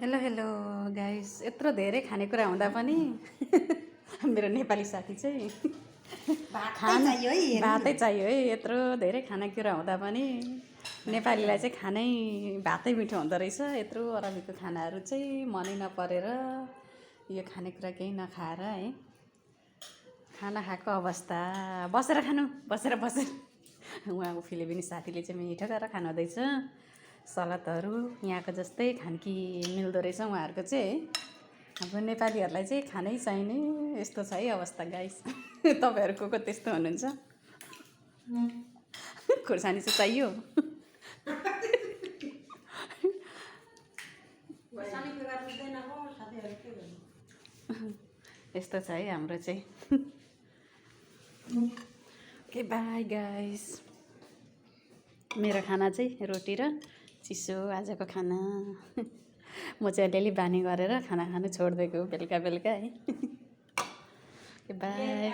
Hello hello guys, यत्रो धेरै खानेकुरा हुँदा पनि मेरो नेपाली साथी चाहिँ भातै चाहियो है। यत्रो धेरै खानेकुरा हुँदा पनि नेपालीलाई चाहिँ खानै भातै मिठो हुँदो रहेछ। यत्रो अरबीको खानाहरू चाहिँ मनै नपरेर यो खानेकुरा केही नखाएर है खाना खाएको अवस्था। बसेर खानु, बसेर उहाँको फिलिपिनी साथीले चाहिँ मिठो गरेर खानु हुँदैछ सलादहरू। यहाँको जस्तै खानकी मिल्दो रहेछ उहाँहरूको चाहिँ है। हाम्रो नेपालीहरूलाई चाहिँ खानै चाहिने यस्तो छ है अवस्था गाइस। तपाईँहरूको को त्यस्तो हुनुहुन्छ? खुर्सानी चाहिँ चाहियो। यस्तो छ है हाम्रो चाहिँ। Okay by guys. मेरो खाना चाहिँ रोटी र चिसो आजको खाना। म चाहिँ अलिअलि बानी गरेर खाना खानु छोडिदिएको बेलुका बेलुका है। बाई।